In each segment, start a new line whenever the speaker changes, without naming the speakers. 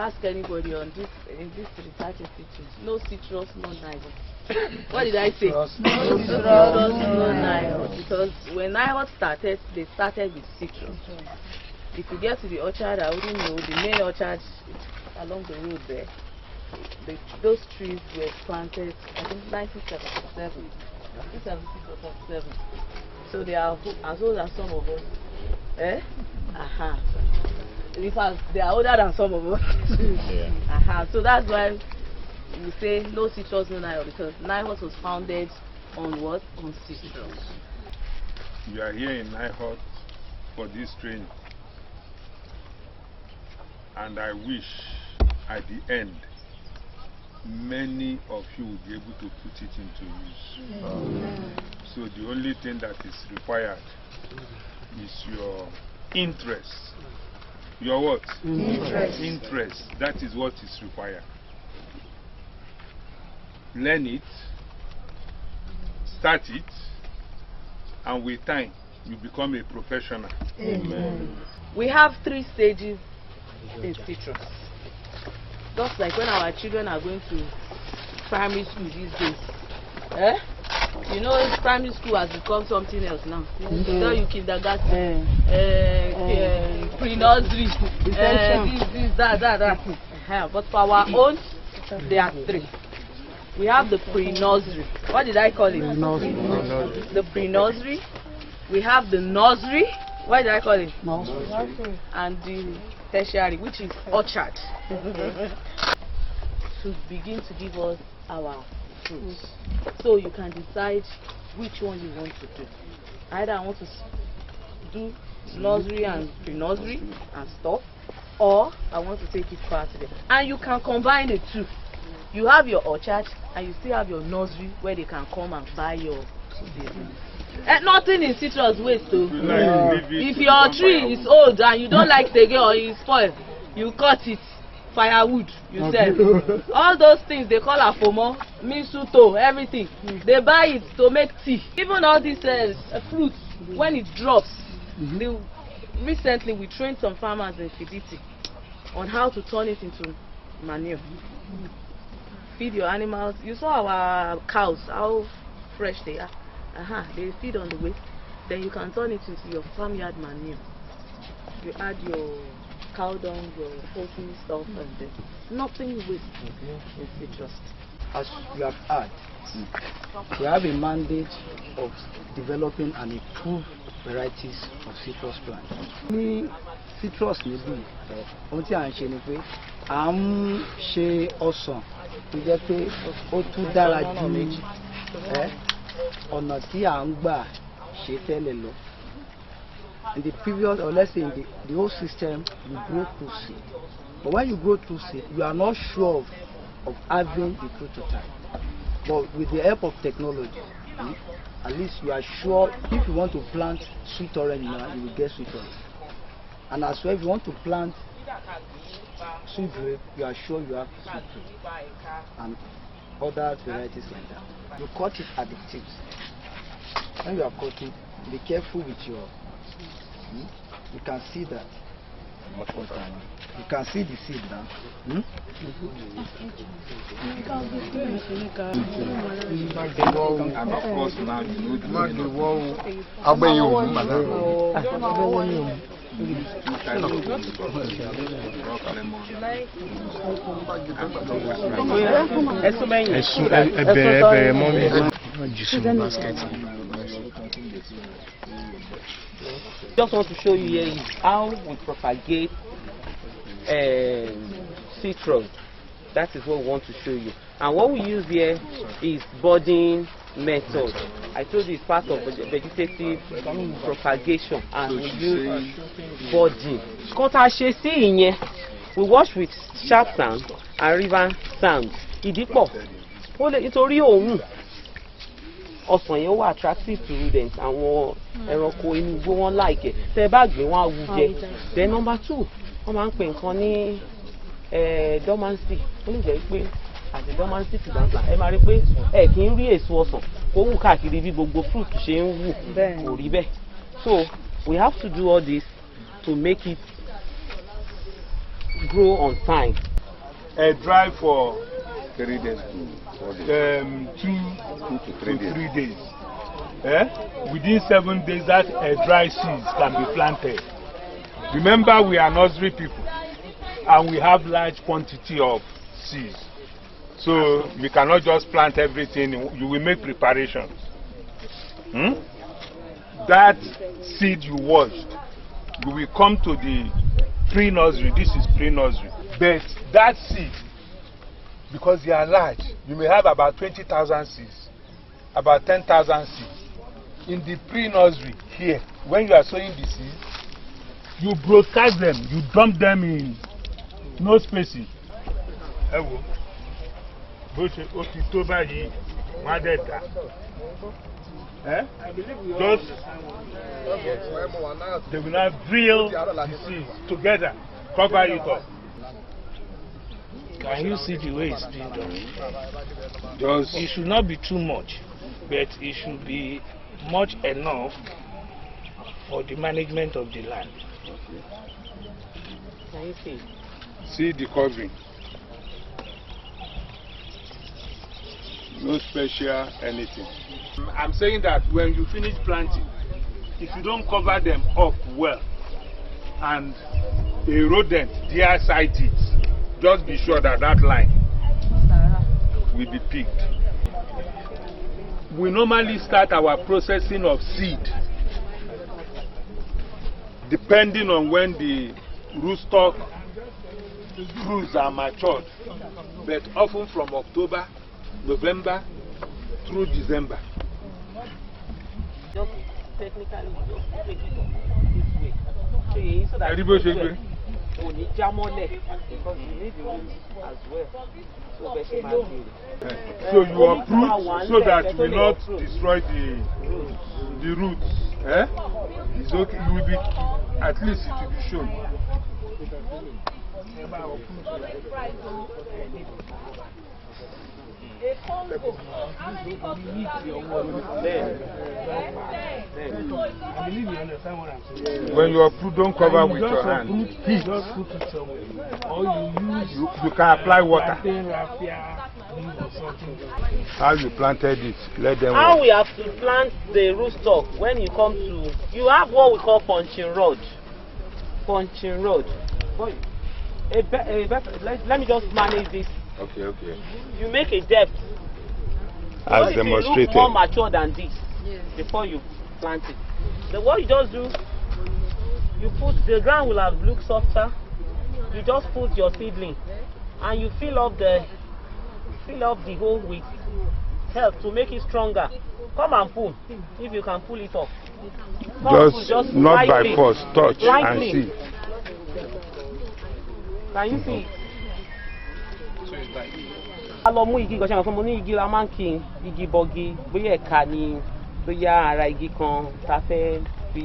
ask anybody on this in this research institute, no citrus, no NIHORT. What did I say? No citrus, no NIHORT. Because when NIHORT started, they started with citrus. If you get to the orchard, I wouldn't know, the main orchard along the road there, those trees were planted, I think, 1977. 1977. So they are as old as some of us. Eh? Aha. In fact, they are older than some of us. Yeah. Aha. So that's why we say no citrus, no NIHORT, because NIHORT was founded on what? On citrus.
You are here in NIHORT for this training. And I wish at the end many of you will be able to put it into use. So the only thing that is required is your interest. Your what? Interest. That is what is required. Learn it, start it, and with time you become a professional.
Amen. We have 3 stages in citrus. Just like when our children are going to primary school these days. Eh? You know, primary school has become something else now. Tell you kindergarten, pre-nursery, this, that. But for our own, there are 3. We have the pre-nursery. What did I call it? The pre-nursery. We have the nursery. What did I call it? Nursery. And the tertiary, which is orchard. To begin to give us our fruits. So you can decide which one you want to do. Either I want to do nursery and pre-nursery and stuff, or I want to take it further. And you can combine the 2. You have your orchard and you still have your nursery where they can come and buy your business. And nothing in citrus waste though. If your tree is old and you don't like it again or it's spoiled, you cut it, firewood, you sell. All those things they call afomo, misuto, everything. They buy it to make tea. Even all these fruits, when it drops, recently we trained some farmers in Fiditi on how to turn it into manure. Feed your animals. You saw our cows, how fresh they are. They feed on the waste. Then you can turn it into your farmyard manure. You add your cow dung, your poultry stuff, and then nothing waste in citrus.
As you have heard, we have a mandate of developing and improve varieties of citrus plants. Citrus níbí ohun tí à ń ṣe ni pé à ń ṣe ọsàn tó jẹ́ pé ó tún dára ju ọ̀nà tí à ń gbà ṣe tẹ́lẹ̀ lọ. In the previous, or let's say in the whole system, you grow through seed. But when you grow through seed, you are not sure of having the prototype. But with the help of technology, at least you are sure if you want to plant sweet orange now, you will get sweet orange. And as well, if you want to plant sweet grape, you are sure you have sweet grape. And other varieties like that. You cut it at the tips. When you are cutting, be careful with your. You can see that. You can see the seed now.
And of course now you
just want to show you here is how we propagate citrus. That is what we want to show you. And what we use here is budding method. I told you it's part of vegetative propagation, and we use budding. We wash with sharp sand and river sand. Ọsàn yẹn wà attractive to rodents, àwọn ẹranko inú igbó wọn like ẹ tẹ́ bá gbé wọn á wú jẹ. Then number 2, wọ́n máa ń pè nǹkan ní dormancy. Ó lè jẹ́ pé àti dormancy ti dàgbà ẹ máa rí pé ẹ kì í rí èso ọsàn kó wù káàkiri bí gbogbo fruit ṣe ń wù kò rí bẹ́ẹ̀. So we have to do all this to make it grow on time.
dry for
3 days to 4 days.
2 to 3 days. Within 7 days, that dry seeds can be planted. Remember, we are nursery people, and we have large quantity of seeds. So we cannot just plant everything. You will make preparations. That seed you washed, you will come to the pre-nursery. This is pre-nursery. But that seed, because they are large, you may have about 20,000 seeds, about 10,000 seeds. In the pre-nursery here, when you are sowing the seeds, you broadcast them, you dump them in no spacing. Just they will not drill the seeds together, cover it up.
Can you see the way it's being done? It should not be too much, but it should be much enough for the management of the land.
Can you see?
See the covering. No special anything. I'm saying that when you finish planting, if you don't cover them up well and a rodent dare sight it, just be sure that that line will be picked. We normally start our processing of seed depending on when the rootstock fruits are matured, but often from October, November through December.
Just technically, just take it this way. So that because you need the roots as well.
So you uproot so that you will not destroy the roots. It's okay. You will be, at least it will be shown. When you uproot, don't cover with your hand. Heat. You can apply water. How you planted it, let them
how
work.
we have to plant the rootstock when you come to, you have what we call punching rod. Punching rod. Let me just manage this.
Okay, okay.
You make a depth.
As
so
demonstrated.
It look more mature than this before you plant it. Then what you just do, you put, the ground will have looked softer. You just put your seedling and you fill up the hole with help to make it stronger. Come and pull, if you can pull it off.
Just not by force, touch
lightly.
and see.
Can you see? A lọ mú igi kan ṣe àwọn fún mo ní igi la máa ń kí igi bọgi bóyá ẹ̀ka ni bóyá ara igi kan ta fẹ́ fi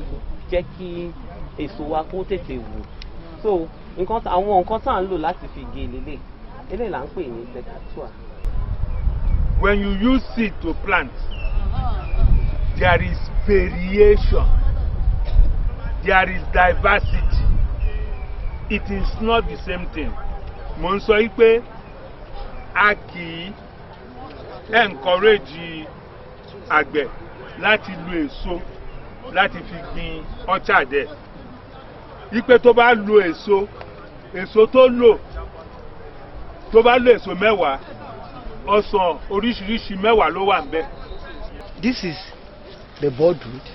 jẹ́ kí èso wa kó tètè wù. So àwọn nǹkan tá à ń lò láti fi gé lélẹ̀ eléyìí là ń pè ní secatua.
When you use seed to plant, there is variation, there is diversity. It is not the same thing. Mo ń sọ pé a kì í encourage àgbẹ̀ láti lo èso láti fi gbin orchard ẹ̀. Ipe tó bá lo èso tó lò tó bá lo èso mẹ́wàá, ọsàn oríṣiríṣi mẹ́wàá ló wà ńbẹ̀.
This is the bud root.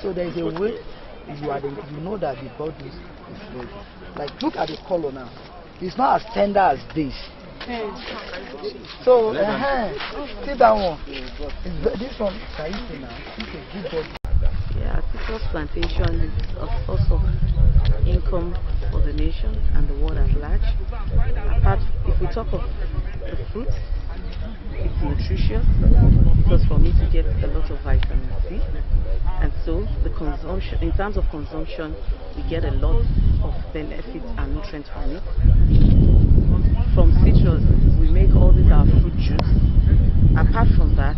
So there is a way you know that the bud root is ready. Like, look at the color now. It's not as tender as this. So, see that one. This one, can you see now? It's a good bud.
Yeah, citrus plantation is a source of income for the nation and the world at large. Apart, if we talk of the fruits, it's nutritious because for me to get a lot of vitamin C, and so the consumption, in terms of consumption, we get a lot of benefits and nutrients from it. From citrus, we make all this our fruit juice. Apart from that,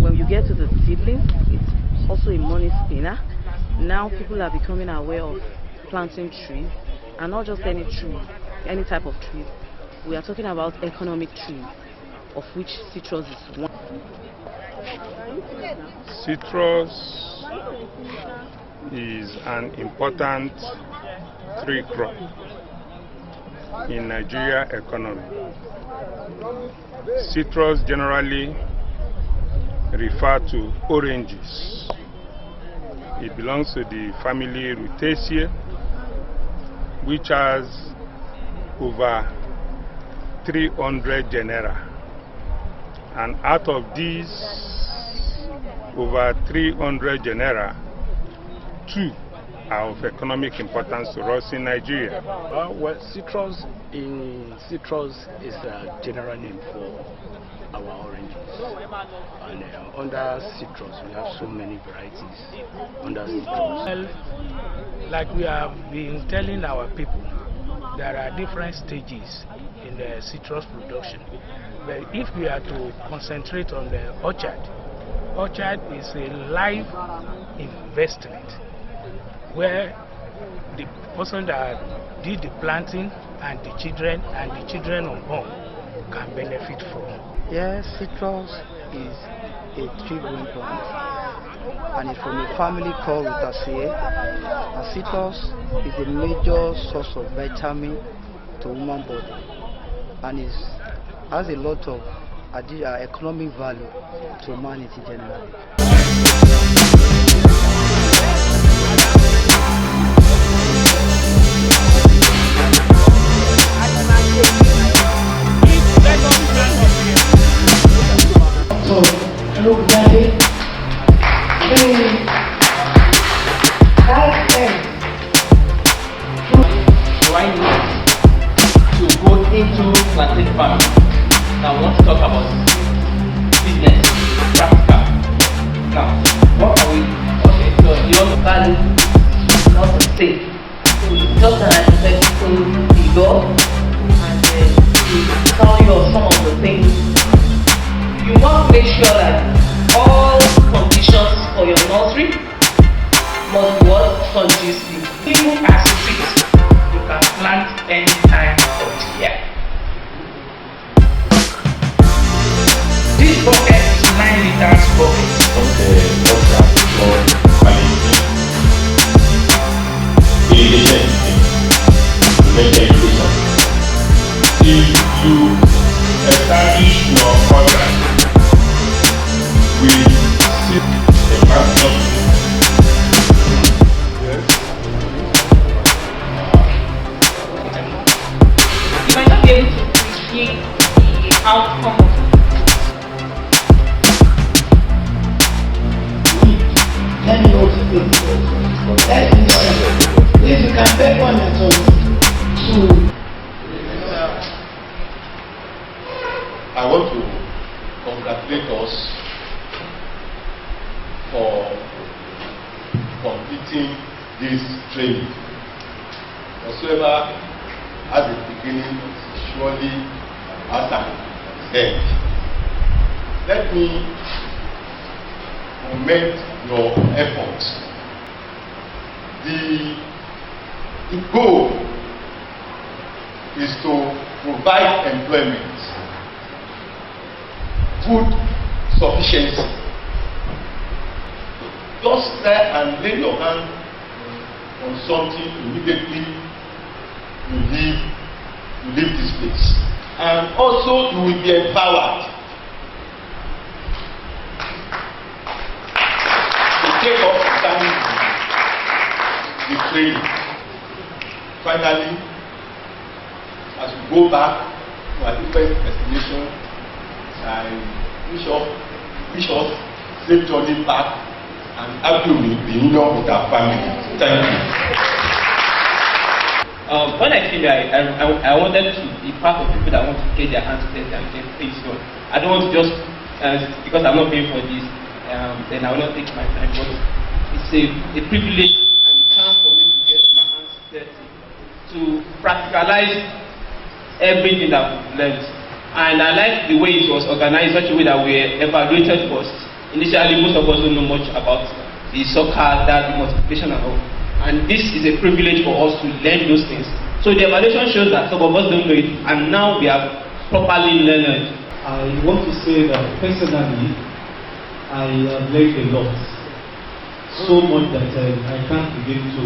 when you get to the seedlings, it's also a money spinner. Now people are becoming aware of planting trees, and not just any tree, any type of tree. We are talking about economic tree, of which citrus is one.
Citrus is an important tree crop in Nigeria economy. Citrus generally refer to oranges. It belongs to the family Rutaceae, which has over 300 genera, and out of these over 300 genera, 2 are of economic importance to us in Nigeria.
Well, citrus is a general name for our oranges, and under citrus we have so many varieties under citrus.
Well, like we have been telling our people, there are different stages in the citrus production. But if we are to concentrate on the orchard is a live investment where the person that did the planting and the children unborn can benefit from.
Yes, citrus is a tree-growing plant, and it's from a family called Rutaceae. And citrus is a major source of vitamin to human body, and it has a lot of economic value to humanity generally.
So, hello, everybody.
Why not to go into plantain farming? Now, I want to talk about business, practical. Now, what are we? Okay, so your value is not the same. So it's just an hypothetical figure, and to tell you of some of the things. You must make sure that all conditions for your nursery must work conducive.
Even as it is, you can plant any time of the year. This bucket is 9 liters bucket.
Okay, for quality, irrigation, vegetation. If you establish your orchard with a maximum.
You might not be able to appreciate the outcome of it.
Let me know to do. Let's listen. If you can take one at all to.
I want to congratulate us for completing this training. Whatsoever at the beginning surely has an end. Let me commend your efforts. The goal is to provide employment, food sufficiency. Just try and lay your hand on something immediately you leave this place. And also you will be empowered to take up the training. Finally, as we go back to our different destinations, I wish us safe journey back and happy reunion with our family. Thank you.
When I came here, I wanted to be part of people that want to get their hands dirty and get things done. I don't want to just, because I'm not paying for this, then I will not take my time. But it's a privilege and a chance for me to get my hands dirty, to practicalize everything that we've learned. And I like the way it was organized, such a way that we evaluated first. Initially, most of us don't know much about the soccer, that the multiplication and all. And this is a privilege for us to learn those things So the evaluation shows that some of us don't know it, and now we are properly learned.
I want to say that personally, I have learned a lot. So much that I can't begin to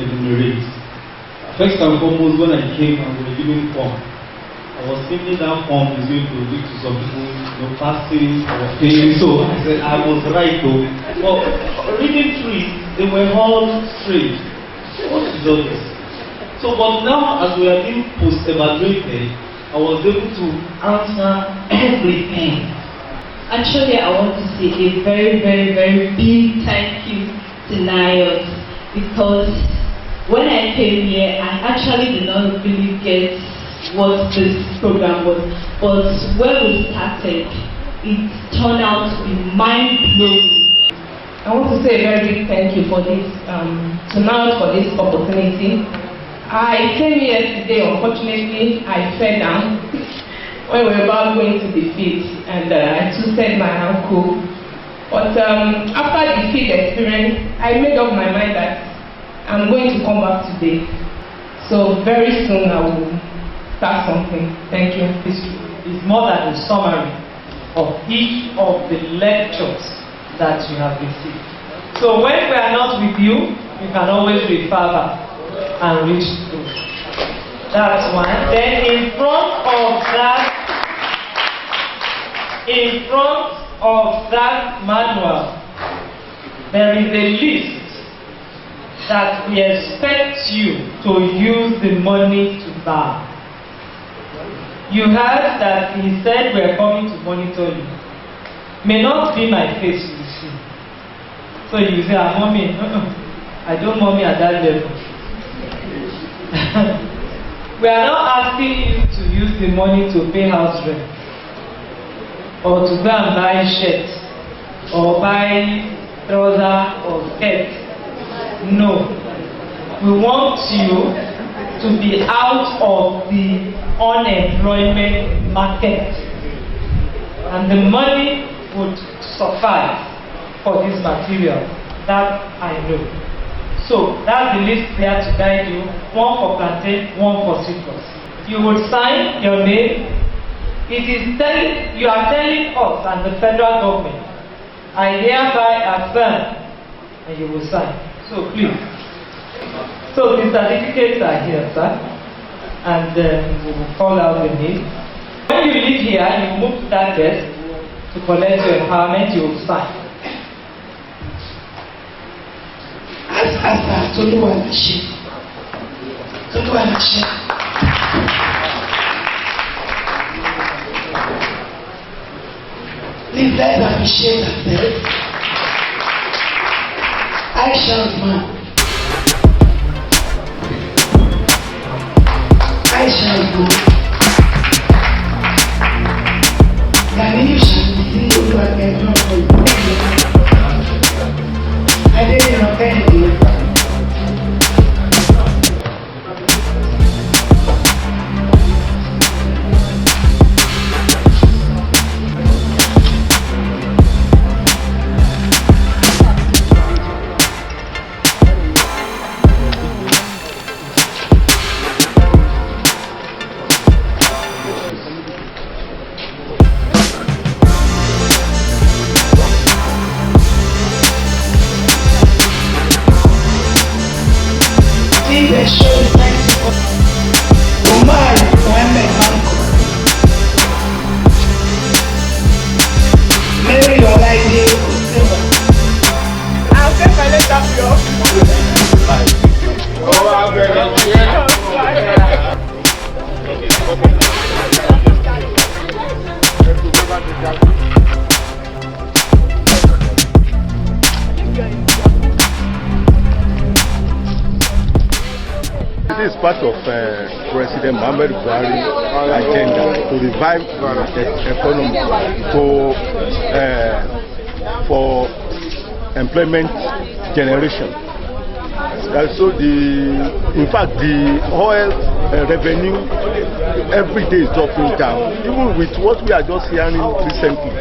enumerate. First and foremost, when I came and we were giving form, I was thinking that form is going to lead to some people, passing or failing. So I said I was right though. But reading through it, they were all strange. What is all this? So, but now as we are being post-evaluated, I was able to answer everything.
Actually, I want to say a very, very, very big thank you to NIHORT, because when I came here, I actually did not really get what this program was. But when we started, it turned out to be mind-blowing.
I want to say a very big thank you for this, to NIHORT for this opportunity. I came here today, unfortunately, I fell down when we were about going to the field, and I twisted my ankle. But after the field experience, I made up my mind that I'm going to come back today. So very soon I will start something. Thank you.
It's more than a summary of each of the lectures that you have received. So when we are not with you, you can always refer back and reach through. That's one. Then in front of that manual, there is a list that we expect you to use the money to buy. You heard that he said we are coming to monitor you. May not be my face you see. So you say, mommy, I don't mommy at that level. We are not asking you to use the money to pay house rent, or to go and buy shirts, or buy trousers or skirts. No. We want you to be out of the unemployment market, and the money would suffice for this material. That I know. So that's the list there to guide you. One for plantain, one for citrus. You would sign your name. It is telling, you are telling us and the federal government, I hereby affirm, and you will sign. So please. So the certificates are here, sir, and we will call out the name. When you leave here, you move to that desk to collect your empowerment. You will sign.
Please let's appreciate ourselves. I shout man. I shall go. Can you see you are getting for you? I didn't know anything.
This is part of President Muhammad Buhari's agenda to revive the economy for employment generation. So in fact, the oil revenue every day is dropping down. Even with what we are just hearing recently,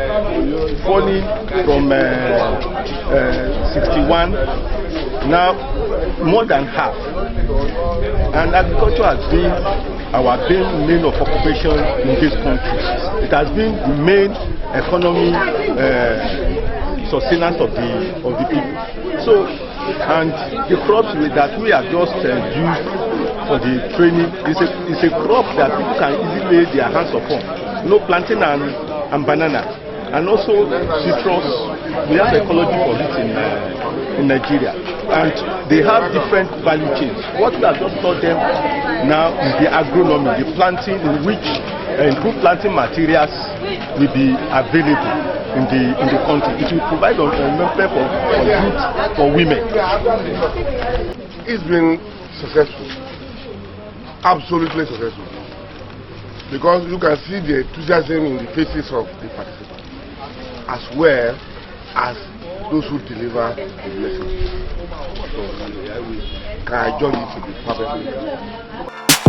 falling from 61, now more than half.
And agriculture has been our main of occupation in this country. It has been the main economy sustenance of the people. So, and the crops that we have just used for the training is a crop that people can easily lay their hands upon. You know, plantain and banana, and also citrus. We have ecology for it in Nigeria, and they have different value chains. What we have just taught them now is the agronomy, the planting, in which improved planting materials will be available in the country. It will provide employment for youth, for women.
It's been successful, absolutely successful, because you can see the enthusiasm in the faces of the participants, as well as those who deliver the message. So I judge it to be perfectly.